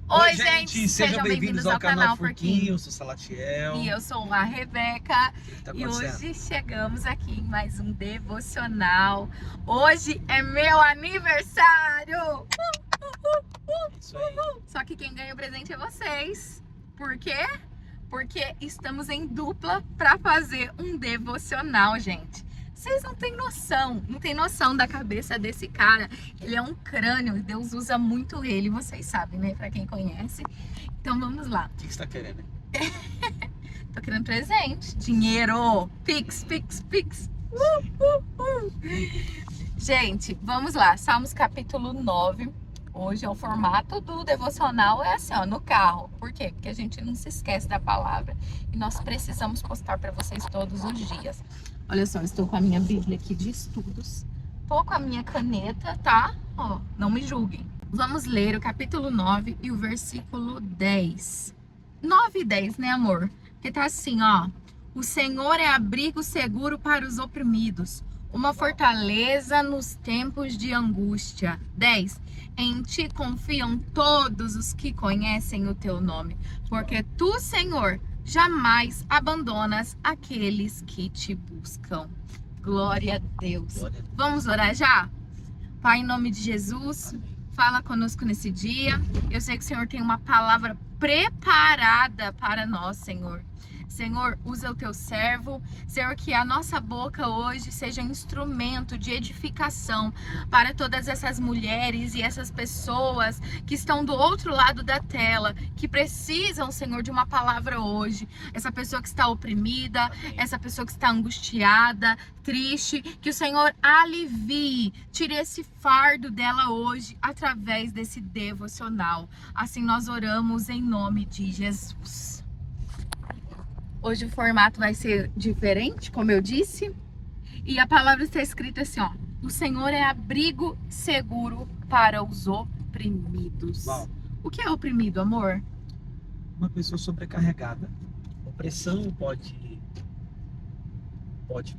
Oi, gente, sejam bem-vindos ao canal Porquinho. Eu sou Salatiel. E eu sou a Rebeca. O que tá E acontecendo? hoje chegamos aqui em mais um devocional. Hoje é meu aniversário! Isso aí. Só que quem ganha o presente é vocês. Por quê? Porque estamos em dupla para fazer um devocional, gente. Vocês não têm noção da cabeça desse cara. Ele é um crânio, Deus usa muito ele, vocês sabem, né? Pra quem conhece. Então vamos lá. O que você tá querendo? Tô querendo presente, dinheiro, pix. Gente, vamos lá. Salmos capítulo 9. Hoje é o formato do devocional, é assim, ó, no carro. Por quê? Porque a gente não se esquece da palavra. E nós precisamos postar para vocês todos os dias. Olha só, estou com a minha Bíblia aqui de estudos. Tô com a minha caneta, tá? Ó, não me julguem. Vamos ler o capítulo 9 e o versículo 10. 9 e 10, né, amor? Que tá assim, ó. O Senhor é abrigo seguro para os oprimidos, uma fortaleza nos tempos de angústia. 10. Em ti confiam todos os que conhecem o teu nome, porque tu, Senhor, jamais abandonas aqueles que te buscam. Glória a Deus. Glória a Deus. Vamos orar já? Pai, em nome de Jesus, fala conosco nesse dia. Eu sei que o Senhor tem uma palavra preparada para nós, Senhor. Senhor, usa o teu servo. Senhor, que a nossa boca hoje seja instrumento de edificação para todas essas mulheres e essas pessoas que estão do outro lado da tela, que precisam, Senhor, de uma palavra hoje. Essa pessoa que está oprimida, essa pessoa que está angustiada, triste, que o Senhor alivie, tire esse fardo dela hoje através desse devocional. Assim nós oramos em nome de Jesus. Hoje o formato vai ser diferente, como eu disse. E a palavra está escrita assim, ó. O Senhor é abrigo seguro para os oprimidos. Uau. O que é oprimido, amor? Uma pessoa sobrecarregada. Opressão pode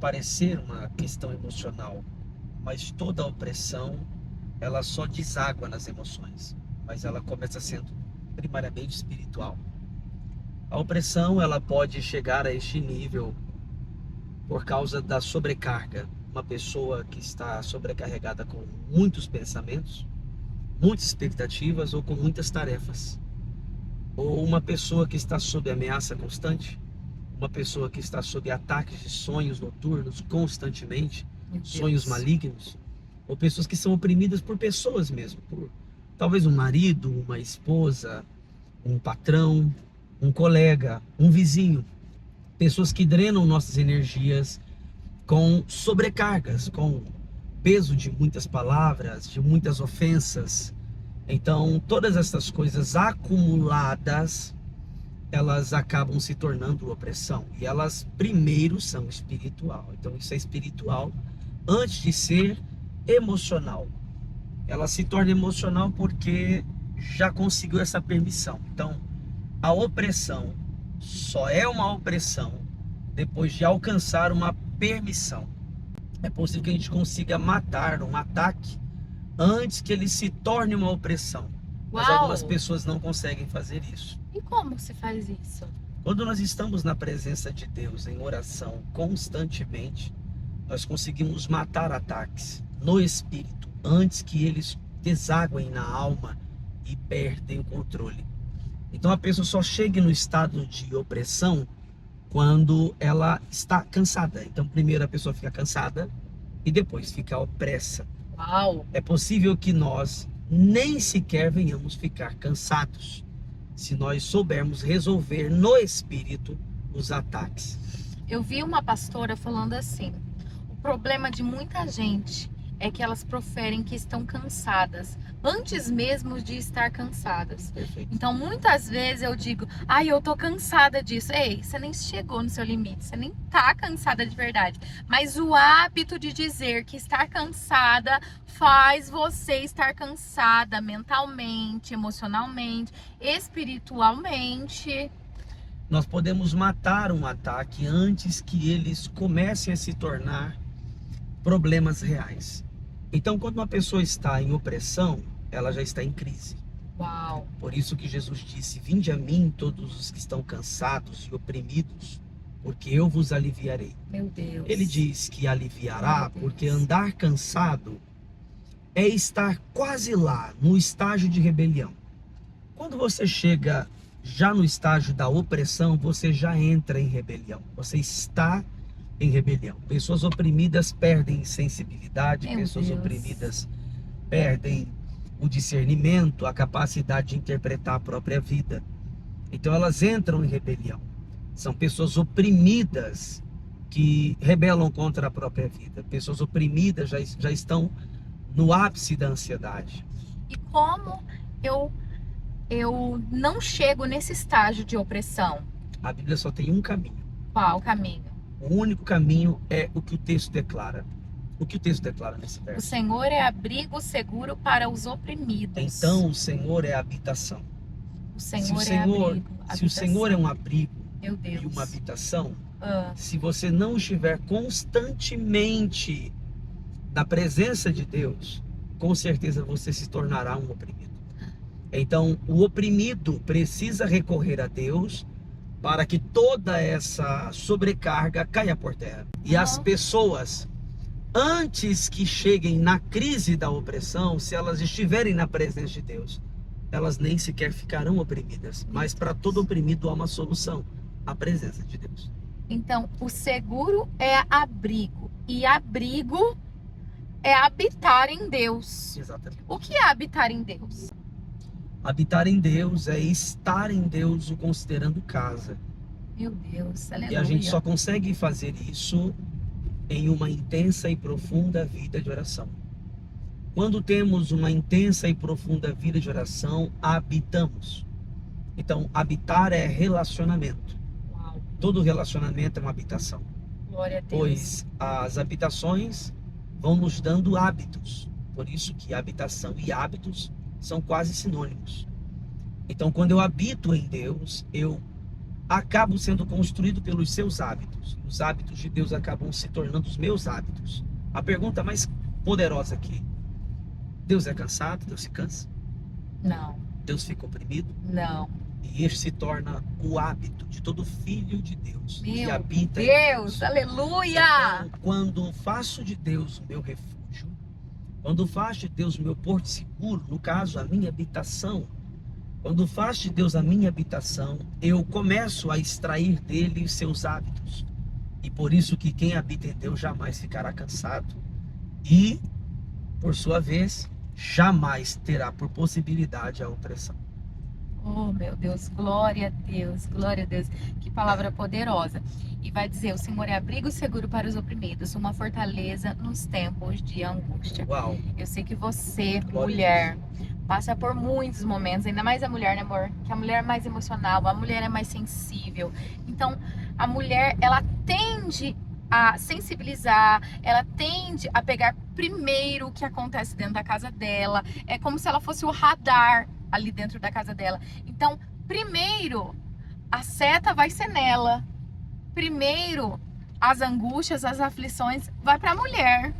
parecer uma questão emocional, mas toda opressão, ela só deságua nas emoções, mas ela começa sendo primariamente espiritual. A opressão, ela pode chegar a este nível por causa da sobrecarga. Uma pessoa que está sobrecarregada com muitos pensamentos, muitas expectativas ou com muitas tarefas. Ou uma pessoa que está sob ameaça constante, uma pessoa que está sob ataques de sonhos noturnos constantemente, sonhos malignos, ou pessoas que são oprimidas por pessoas mesmo, por talvez um marido, uma esposa, um patrão, um colega, um vizinho, pessoas que drenam nossas energias com sobrecargas, com peso de muitas palavras, de muitas ofensas. Então, todas essas coisas acumuladas, elas acabam se tornando opressão. E elas primeiro são espiritual. Então, isso é espiritual antes de ser emocional. Ela se torna emocional porque já conseguiu essa permissão. Então, a opressão só é uma opressão depois de alcançar uma permissão. É possível que a gente consiga matar um ataque antes que ele se torne uma opressão. Mas Uau! algumas pessoas não conseguem fazer isso. E como se faz isso? Quando nós estamos na presença de Deus em oração constantemente, nós conseguimos matar ataques no espírito antes que eles desaguem na alma e perdem o controle. Então a pessoa só chega no estado de opressão quando ela está cansada. Então primeiro a pessoa fica cansada e depois fica opressa. Uau! É possível que nós nem sequer venhamos ficar cansados se nós soubermos resolver no espírito os ataques. Eu vi uma pastora falando assim: o problema de muita gente é que elas proferem que estão cansadas antes mesmo de estar cansadas. Perfeito. Então, muitas vezes eu digo, ai, eu tô cansada disso. Ei, você nem chegou no seu limite, você nem tá cansada de verdade. Mas o hábito de dizer que estar cansada faz você estar cansada mentalmente, emocionalmente, espiritualmente. Nós podemos matar um ataque antes que eles comecem a se tornar problemas reais. Então, quando uma pessoa está em opressão, ela já está em crise. Uau. Por isso que Jesus disse: vinde a mim todos os que estão cansados e oprimidos, porque eu vos aliviarei. Meu Deus. Ele diz que aliviará, Meu Deus. porque andar cansado é estar quase lá, no estágio de rebelião. Quando você chega já no estágio da opressão, você já entra em rebelião. Você está em rebelião. Pessoas oprimidas perdem sensibilidade, Meu pessoas Deus. oprimidas perdem o discernimento, a capacidade de interpretar a própria vida. Então elas entram em rebelião. São pessoas oprimidas que rebelam contra a própria vida. Pessoas oprimidas já estão no ápice da ansiedade. E como eu não chego nesse estágio de opressão? A Bíblia só tem um caminho. Qual o caminho? O único caminho é o que o texto declara. O que o texto declara nesse O verso? Senhor é abrigo seguro para os oprimidos. Então o Senhor é a habitação. o Se Senhor o é Senhor, abrigo, se o Senhor é habitação. um abrigo Meu Deus. e uma habitação, Ah, se você não estiver constantemente na presença de Deus, com certeza você se tornará um oprimido. Então, o oprimido precisa recorrer a Deus para que toda essa sobrecarga caia por terra. E as pessoas, antes que cheguem na crise da opressão, se elas estiverem na presença de Deus, elas nem sequer ficarão oprimidas. Mas para todo oprimido há uma solução: a presença de Deus. Então, o seguro é abrigo. E abrigo é habitar em Deus. Exatamente. O que é habitar em Deus? Habitar em Deus é estar em Deus, o considerando casa. Meu Deus, aleluia. E a gente só consegue fazer isso em uma intensa e profunda vida de oração. Quando temos uma intensa e profunda vida de oração, habitamos. Então, habitar é relacionamento. Uau, Todo relacionamento é uma habitação. glória a Deus. Pois as habitações vão nos dando hábitos. Por isso que habitação e hábitos são quase sinônimos. Então, quando eu habito em Deus, eu acabo sendo construído pelos seus hábitos. Os hábitos de Deus acabam se tornando os meus hábitos. A pergunta mais poderosa aqui: Deus é cansado? Deus se cansa? Não, Deus fica oprimido? não. E este se torna o hábito de todo filho de Deus que Meu habita em Deus, Deus. aleluia. Então, quando faço de Deus o meu refúgio, quando faço de Deus o meu porto seguro, no caso, a minha habitação, quando faço de Deus a minha habitação, eu começo a extrair dele os seus hábitos. E por isso que quem habita em Deus jamais ficará cansado. E, por sua vez, jamais terá por possibilidade a opressão. Oh, meu Deus, glória a Deus, glória a Deus. Que palavra poderosa. E vai dizer: o Senhor é abrigo seguro para os oprimidos, uma fortaleza nos tempos de angústia. Uau! Eu sei que você, Glória mulher, passa por muitos momentos, ainda mais a mulher, né, amor? Que a mulher é mais emocional, a mulher é mais sensível. Então, a mulher, ela tende a sensibilizar, ela tende a pegar primeiro o que acontece dentro da casa dela. É como se ela fosse o radar ali dentro da casa dela. Então, primeiro, a seta vai ser nela. Primeiro, as angústias, as aflições, vai para a mulher.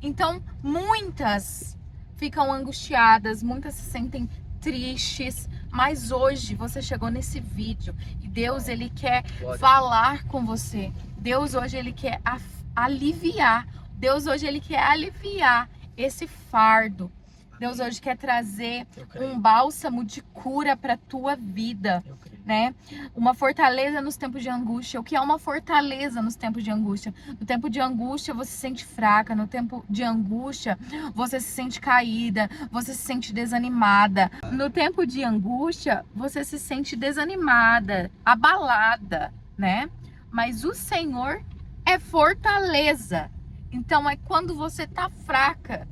Então, muitas ficam angustiadas, muitas se sentem tristes, mas hoje você chegou nesse vídeo e Deus, ele quer Glória. falar com você. Deus hoje, ele quer aliviar. Deus hoje, ele quer aliviar esse fardo. Deus hoje quer trazer Eu creio. um bálsamo de cura para tua vida, Eu creio. né? Uma fortaleza nos tempos de angústia. O que é uma fortaleza nos tempos de angústia? No tempo de angústia você se sente fraca, no tempo de angústia você se sente caída, você se sente desanimada. No tempo de angústia você se sente desanimada, abalada, né? Mas o Senhor é fortaleza. Então é quando você tá fraca,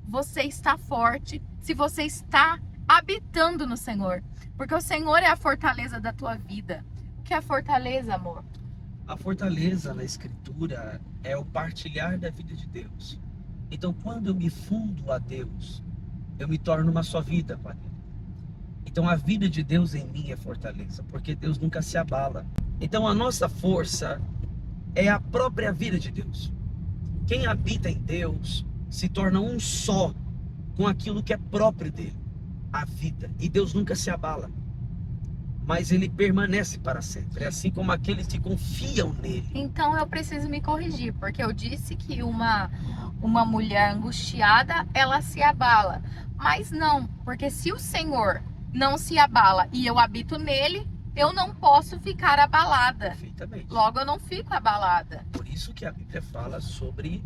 você está forte, se você está habitando no Senhor. Porque o Senhor é a fortaleza da tua vida. O que é a fortaleza, amor? A fortaleza na Escritura é o partilhar da vida de Deus. Então, quando eu me fundo a Deus, eu me torno uma só vida com Ele. Então, a vida de Deus em mim é fortaleza, porque Deus nunca se abala. Então, a nossa força é a própria vida de Deus. Quem habita em Deus se torna um só com aquilo que é próprio dele. a vida. E Deus nunca se abala, mas ele permanece para sempre. É assim como aqueles que confiam nele. Então eu preciso me corrigir, porque eu disse que uma mulher angustiada, ela se abala. Mas não, porque se o Senhor não se abala e eu habito nele, eu não posso ficar abalada. Perfeitamente. Logo, eu não fico abalada. Por isso que a Bíblia fala sobre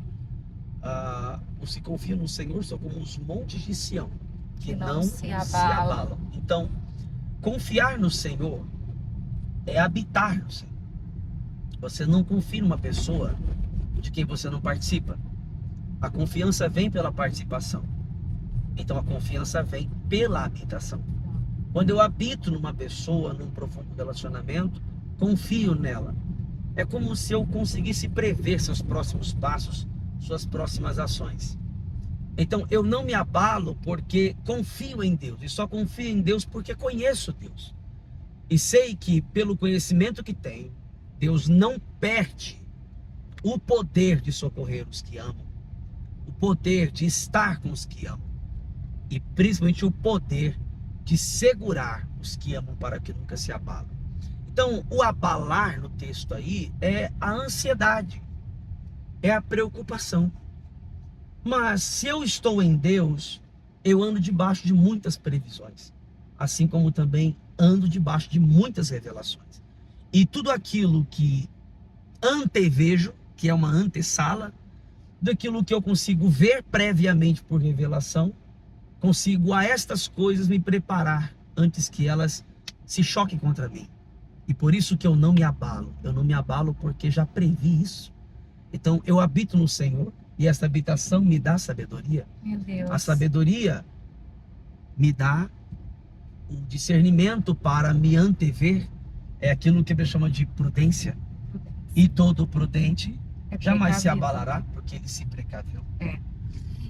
os que confiam no Senhor são como os montes de Sião, que não se abalam. Então, confiar no Senhor é habitar no Senhor. Você não confia numa pessoa de quem você não participa. A confiança vem pela participação. Então a confiança vem pela habitação. Quando eu habito numa pessoa, num profundo relacionamento, confio nela. É como se eu conseguisse prever seus próximos passos, suas próximas ações. Então eu não me abalo porque confio em Deus. E só confio em Deus porque conheço Deus. E sei que pelo conhecimento que tenho, Deus não perde o poder de socorrer os que amam, o poder de estar com os que amam e principalmente o poder de segurar os que amam para que nunca se abalem. Então, o abalar no texto aí é a ansiedade, é a preocupação. Mas se eu estou em Deus, eu ando debaixo de muitas previsões, assim como também ando debaixo de muitas revelações. E tudo aquilo que antevejo, que é uma antessala, daquilo que eu consigo ver previamente por revelação, consigo a estas coisas me preparar antes que elas se choquem contra mim. E por isso que eu não me abalo. Eu não me abalo porque já previ isso. Então eu habito no Senhor e essa habitação me dá sabedoria. Meu Deus. A sabedoria me dá o discernimento para me antever. É aquilo que a Bíblia chama de prudência. E todo prudente jamais se abalará, porque ele se precaveu.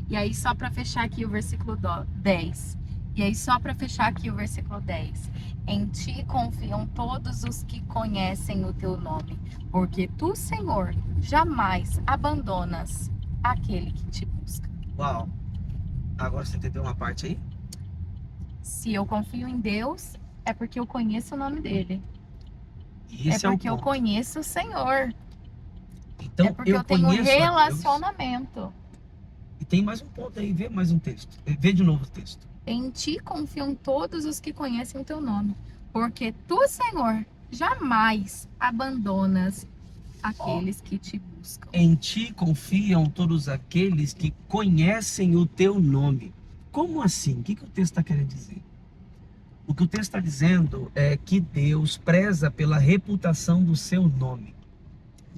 E aí só para fechar aqui o versículo 10. E aí só para fechar aqui o versículo 10. Em ti confiam todos os que conhecem o teu nome, porque tu, Senhor, jamais abandonas aquele que te busca. Uau! Agora você entendeu uma parte aí? Se eu confio em Deus, é porque eu conheço o nome dele. E esse é porque eu ponto. conheço o Senhor. Então, é porque eu tenho conheço relacionamento. E tem mais um ponto aí, vê mais um texto. Vê de novo o texto. Em ti confiam todos os que conhecem o teu nome, porque tu, Senhor, jamais abandonas aqueles que te buscam. Em ti confiam todos aqueles que conhecem o teu nome. Como assim? O que o texto está querendo dizer? O que o texto está dizendo é que Deus preza pela reputação do seu nome.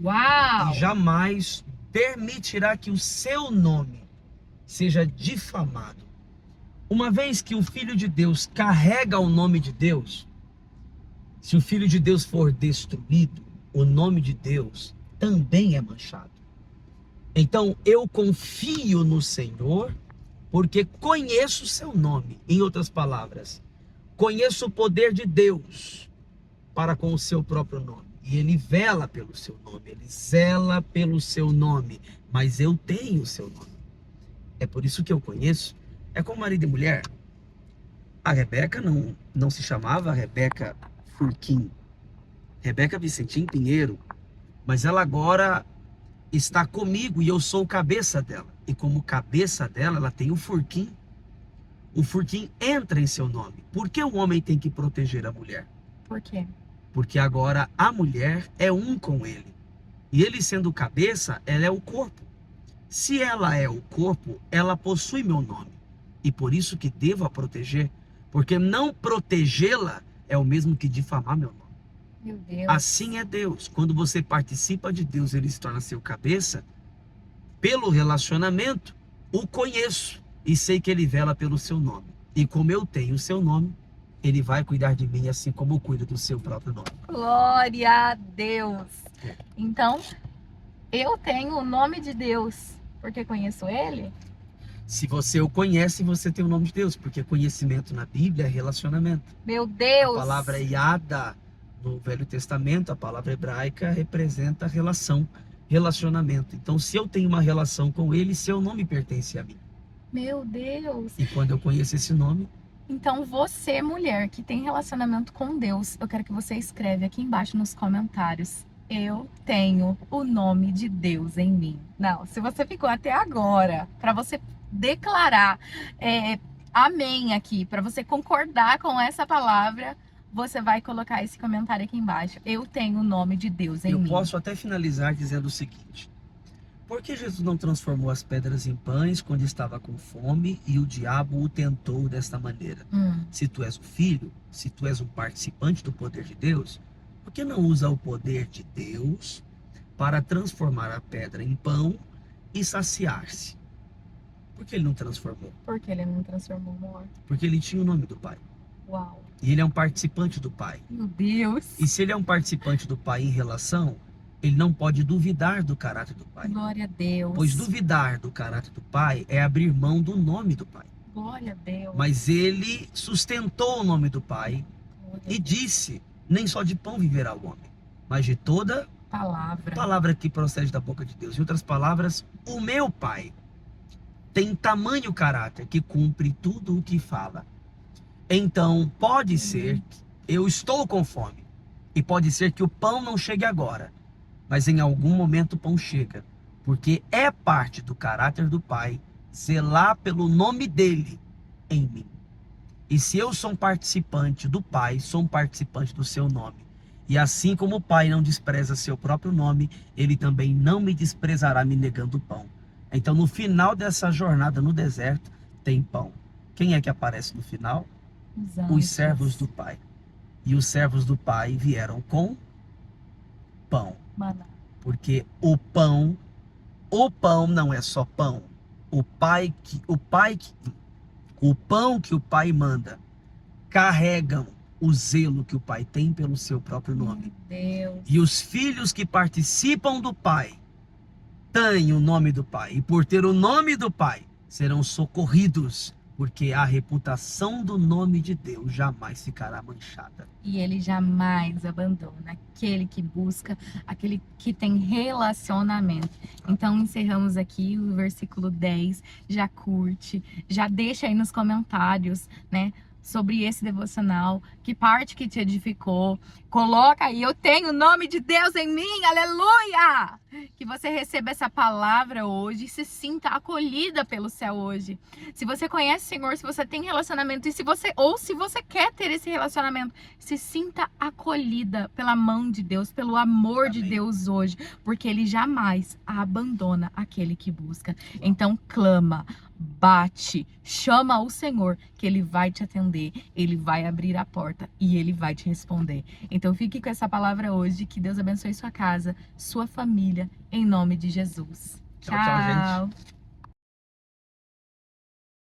Uau! E jamais permitirá que o seu nome seja difamado. Uma vez que o Filho de Deus carrega o nome de Deus, se o Filho de Deus for destruído, o nome de Deus também é manchado. Então eu confio no Senhor porque conheço o seu nome. Em outras palavras, conheço o poder de Deus para com o seu próprio nome. E ele vela pelo seu nome, ele zela pelo seu nome, mas eu tenho o seu nome. É por isso que eu conheço. É como marido e mulher. A Rebeca não se chamava Rebeca Furquim, Rebeca Vicentim Pinheiro, mas ela agora está comigo e eu sou o cabeça dela. E como cabeça dela, ela tem o Furquim. O Furquim entra em seu nome. Por que o homem tem que proteger a mulher? Por quê? Porque agora a mulher é um com ele. E ele sendo cabeça, ela é o corpo. Se ela é o corpo, ela possui meu nome. E por isso que devo a proteger. Porque não protegê-la é o mesmo que difamar meu nome. Meu Deus. Assim é Deus. Quando você participa de Deus, ele se torna seu cabeça. Pelo relacionamento, o conheço. E sei que ele vela pelo seu nome. E como eu tenho o seu nome, ele vai cuidar de mim assim como cuida do seu próprio nome. Glória a Deus. Então, eu tenho o nome de Deus porque conheço ele? Se você o conhece, você tem o nome de Deus, porque conhecimento na Bíblia é relacionamento. Meu Deus! A palavra yada no Velho Testamento, a palavra hebraica representa relação, relacionamento. Então, se eu tenho uma relação com ele, seu nome pertence a mim. Meu Deus! E quando eu conheço esse nome, Então, você, mulher, que tem relacionamento com Deus, eu quero que você escreve aqui embaixo nos comentários. Eu tenho o nome de Deus em mim. Não, se você ficou até agora, para você declarar amém aqui, para você concordar com essa palavra, você vai colocar esse comentário aqui embaixo. Eu tenho o nome de Deus em Eu mim. posso até finalizar dizendo o seguinte: por que Jesus não transformou as pedras em pães quando estava com fome e o diabo o tentou desta maneira? Se tu és o filho, se tu és um participante do poder de Deus, por que não usa o poder de Deus para transformar a pedra em pão e saciar-se? Por que ele não transformou? Por que ele não transformou, amor? Porque ele tinha o nome do Pai. Uau. E ele é um participante do Pai. Meu Deus. E se ele é um participante do Pai em relação, ele não pode duvidar do caráter do Pai. Glória a Deus. Pois duvidar do caráter do Pai é abrir mão do nome do Pai. Glória a Deus. Mas ele sustentou o nome do Pai e disse: nem só de pão viverá o homem, mas de toda palavra que procede da boca de Deus. Em outras palavras, o meu Pai tem tamanho caráter que cumpre tudo o que fala. Então, pode ser que eu estou com fome, e pode ser que o pão não chegue agora, mas em algum momento o pão chega, porque é parte do caráter do Pai zelar pelo nome dele em mim. E se eu sou um participante do Pai, sou um participante do seu nome. E assim como o Pai não despreza seu próprio nome, ele também não me desprezará me negando o pão. Então, no final dessa jornada no deserto, tem pão. Quem é que aparece no final? Os servos do Pai. E os servos do Pai vieram com pão. Maná. Porque o pão não é só pão. O pão que o Pai manda carregam o zelo que o Pai tem pelo seu próprio nome. Meu Deus. E os filhos que participam do Pai têm o nome do Pai. E por ter o nome do Pai, serão socorridos. Porque a reputação do nome de Deus jamais ficará manchada. E ele jamais abandona aquele que busca, aquele que tem relacionamento. Então encerramos aqui o versículo 10. Já curte, já deixa aí nos comentários, né? Sobre esse devocional, que parte que te edificou. Coloca aí, eu tenho o nome de Deus em mim, aleluia! Que você receba essa palavra hoje e se sinta acolhida pelo céu hoje. Se você conhece o Senhor, se você tem relacionamento, se você quer ter esse relacionamento, se sinta acolhida pela mão de Deus, pelo amor de Deus hoje, porque Ele jamais abandona aquele que busca. Então clama, bate, chama o Senhor, que Ele vai te atender, Ele vai abrir a porta e Ele vai te responder. Então fique com essa palavra hoje, que Deus abençoe sua casa, sua família, em nome de Jesus. Tchau, tchau, gente.